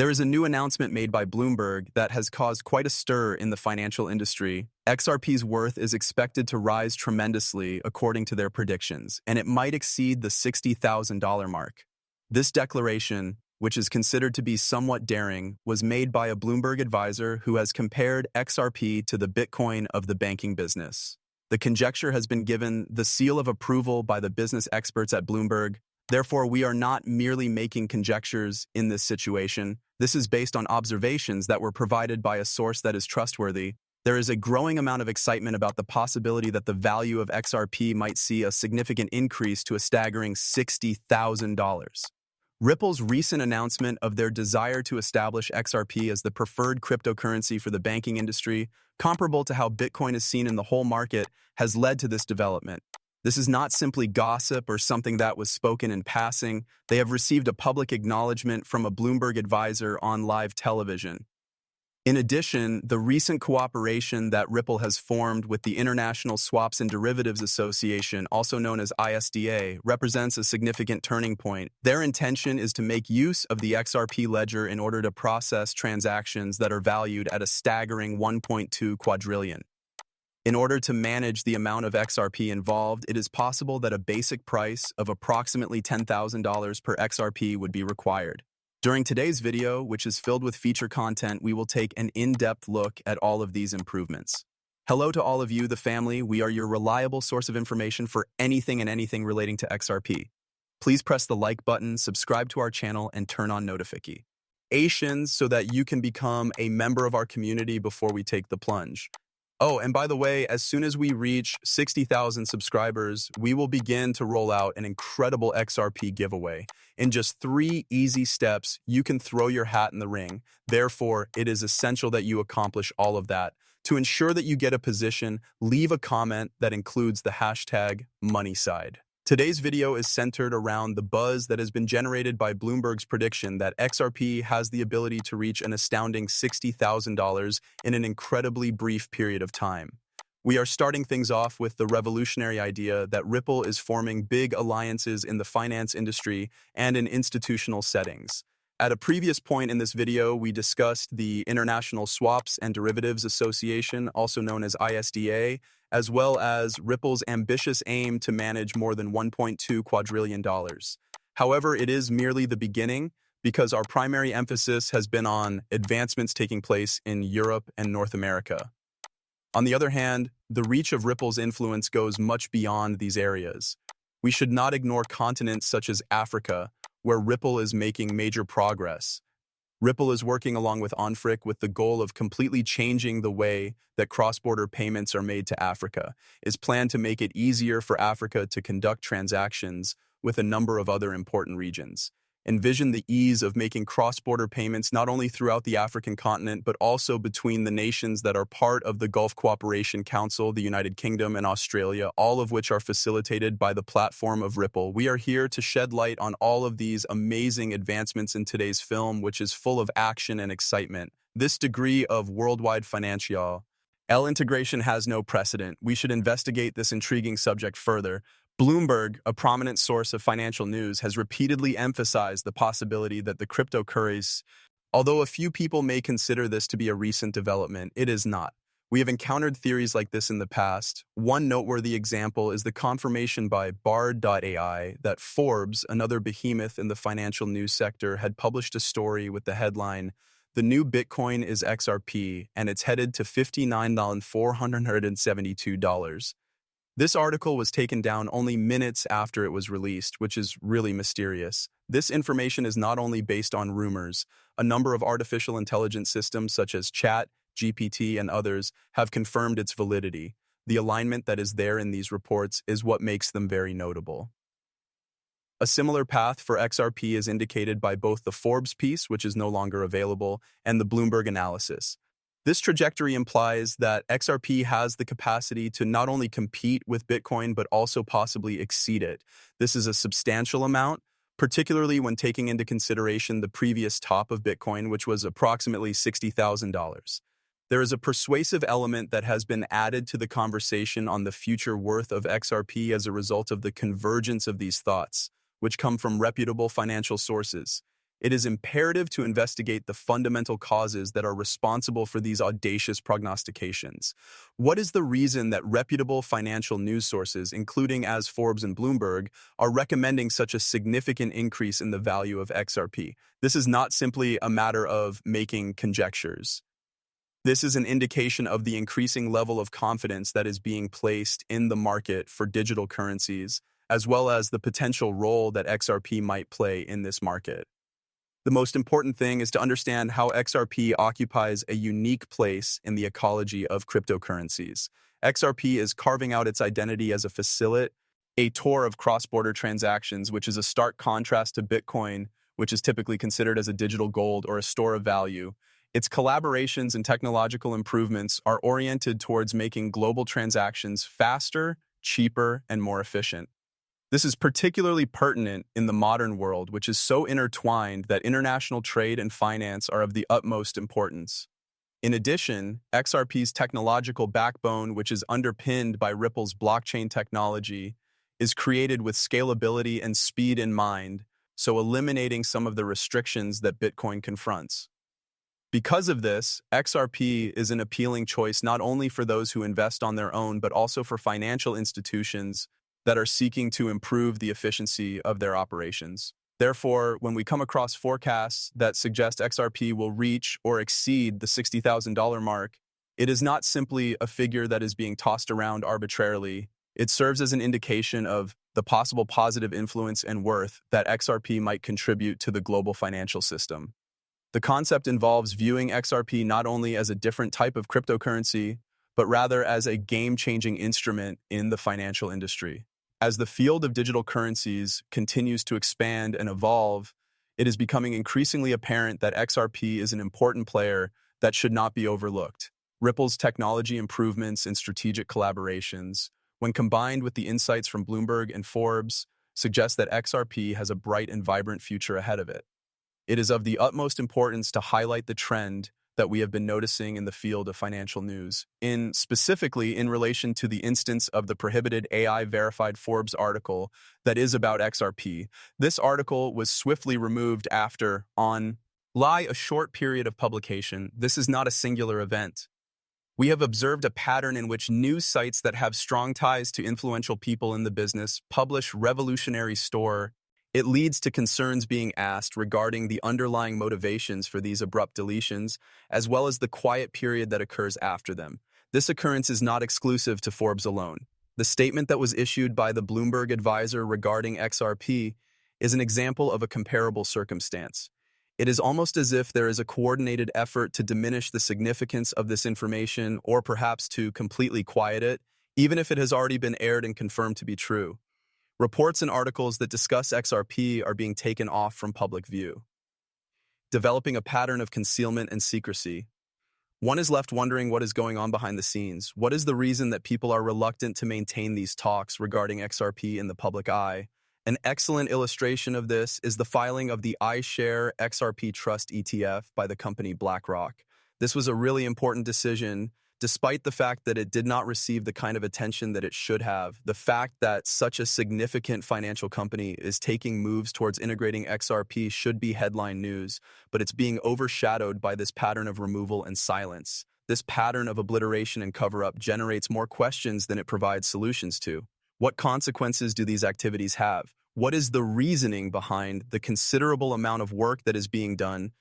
There is a new announcement made by Bloomberg that has caused quite a stir in the financial industry. XRP's worth is expected to rise tremendously according to their predictions, and it might exceed the $60,000 mark. This declaration, which is considered to be somewhat daring, was made by a Bloomberg advisor who has compared XRP to the Bitcoin of the banking business. The conjecture has been given the seal of approval by the business experts at Bloomberg. Therefore, we are not merely making conjectures in this situation. This is based on observations that were provided by a source that is trustworthy. There is a growing amount of excitement about the possibility that the value of XRP might see a significant increase to a staggering $60,000. Ripple's recent announcement of their desire to establish XRP as the preferred cryptocurrency for the banking industry, comparable to how Bitcoin is seen in the whole market, has led to this development. This is not simply gossip or something that was spoken in passing. They have received a public acknowledgement from a Bloomberg advisor on live television. In addition, the recent cooperation that Ripple has formed with the International Swaps and Derivatives Association, also known as ISDA, represents a significant turning point. Their intention is to make use of the XRP ledger in order to process transactions that are valued at a staggering 1.2 quadrillion. In order to manage the amount of XRP involved, it is possible that a basic price of approximately $10,000 per XRP would be required. During today's video, which is filled with feature content, we will take an in-depth look at all of these improvements. Hello to all of you, the family. We are your reliable source of information for anything and anything relating to XRP. Please press the like button, subscribe to our channel, and turn on notifications so that you can become a member of our community before we take the plunge. Oh, and by the way, as soon as we reach 60,000 subscribers, we will begin to roll out an incredible XRP giveaway. In just 3 easy steps, you can throw your hat in the ring. Therefore, it is essential that you accomplish all of that. To ensure that you get a position, leave a comment that includes the hashtag MoneySide. Today's video is centered around the buzz that has been generated by Bloomberg's prediction that XRP has the ability to reach an astounding $60,000 in an incredibly brief period of time. We are starting things off with the revolutionary idea that Ripple is forming big alliances in the finance industry and in institutional settings. At a previous point in this video, we discussed the International Swaps and Derivatives Association, also known as ISDA, as well as Ripple's ambitious aim to manage more than $1.2 quadrillion. However, it is merely the beginning because our primary emphasis has been on advancements taking place in Europe and North America. On the other hand, the reach of Ripple's influence goes much beyond these areas. We should not ignore continents such as Africa, where Ripple is making major progress. Ripple is working along with Onfric with the goal of completely changing the way that cross-border payments are made to Africa. It's planned to make it easier for Africa to conduct transactions with a number of other important regions. Envision the ease of making cross-border payments not only throughout the African continent, but also between the nations that are part of the Gulf Cooperation Council, the United Kingdom, and Australia, all of which are facilitated by the platform of Ripple. We are here to shed light on all of these amazing advancements in today's film, which is full of action and excitement. This degree of worldwide financial integration has no precedent. We should investigate this intriguing subject further. Bloomberg, a prominent source of financial news, has repeatedly emphasized the possibility that the cryptocurrencies, although a few people may consider this to be a recent development, it is not. We have encountered theories like this in the past. One noteworthy example is the confirmation by Bard.ai that Forbes, another behemoth in the financial news sector, had published a story with the headline, "The new Bitcoin is XRP, and it's headed to $59,472. This article was taken down only minutes after it was released, which is really mysterious. This information is not only based on rumors. A number of artificial intelligence systems such as Chat, GPT, and others have confirmed its validity. The alignment that is there in these reports is what makes them very notable. A similar path for XRP is indicated by both the Forbes piece, which is no longer available, and the Bloomberg analysis. This trajectory implies that XRP has the capacity to not only compete with Bitcoin, but also possibly exceed it. This is a substantial amount, particularly when taking into consideration the previous top of Bitcoin, which was approximately $60,000. There is a persuasive element that has been added to the conversation on the future worth of XRP as a result of the convergence of these thoughts, which come from reputable financial sources. It is imperative to investigate the fundamental causes that are responsible for these audacious prognostications. What is the reason that reputable financial news sources, including as Forbes and Bloomberg, are recommending such a significant increase in the value of XRP? This is not simply a matter of making conjectures. This is an indication of the increasing level of confidence that is being placed in the market for digital currencies, as well as the potential role that XRP might play in this market. The most important thing is to understand how XRP occupies a unique place in the ecology of cryptocurrencies. XRP is carving out its identity as a facilitator of cross-border transactions, which is a stark contrast to Bitcoin, which is typically considered as a digital gold or a store of value. Its collaborations and technological improvements are oriented towards making global transactions faster, cheaper, and more efficient. This is particularly pertinent in the modern world, which is so intertwined that international trade and finance are of the utmost importance. In addition, XRP's technological backbone, which is underpinned by Ripple's blockchain technology, is created with scalability and speed in mind, so eliminating some of the restrictions that Bitcoin confronts. Because of this, XRP is an appealing choice not only for those who invest on their own, but also for financial institutions that are seeking to improve the efficiency of their operations. Therefore, when we come across forecasts that suggest XRP will reach or exceed the $60,000 mark, it is not simply a figure that is being tossed around arbitrarily. It serves as an indication of the possible positive influence and worth that XRP might contribute to the global financial system. The concept involves viewing XRP not only as a different type of cryptocurrency, but rather as a game-changing instrument in the financial industry. As the field of digital currencies continues to expand and evolve, it is becoming increasingly apparent that XRP is an important player that should not be overlooked. Ripple's technology improvements and strategic collaborations, when combined with the insights from Bloomberg and Forbes, suggest that XRP has a bright and vibrant future ahead of it. It is of the utmost importance to highlight the trend that we have been noticing in the field of financial news, specifically in relation to the instance of the prohibited AI-verified Forbes article that is about XRP. This article was swiftly removed after, a short period of publication. This is not a singular event. We have observed a pattern in which news sites that have strong ties to influential people in the business publish revolutionary store. It leads to concerns being asked regarding the underlying motivations for these abrupt deletions, as well as the quiet period that occurs after them. This occurrence is not exclusive to Forbes alone. The statement that was issued by the Bloomberg advisor regarding XRP is an example of a comparable circumstance. It is almost as if there is a coordinated effort to diminish the significance of this information or perhaps to completely quiet it, even if it has already been aired and confirmed to be true. Reports and articles that discuss XRP are being taken off from public view, developing a pattern of concealment and secrecy. One is left wondering what is going on behind the scenes. What is the reason that people are reluctant to maintain these talks regarding XRP in the public eye? An excellent illustration of this is the filing of the iShare XRP Trust ETF by the company BlackRock. This was a really important decision, despite the fact that it did not receive the kind of attention that it should have. The fact that such a significant financial company is taking moves towards integrating XRP should be headline news, but it's being overshadowed by this pattern of removal and silence. This pattern of obliteration and cover-up generates more questions than it provides solutions to. What consequences do these activities have? What is the reasoning behind the considerable amount of work that is being done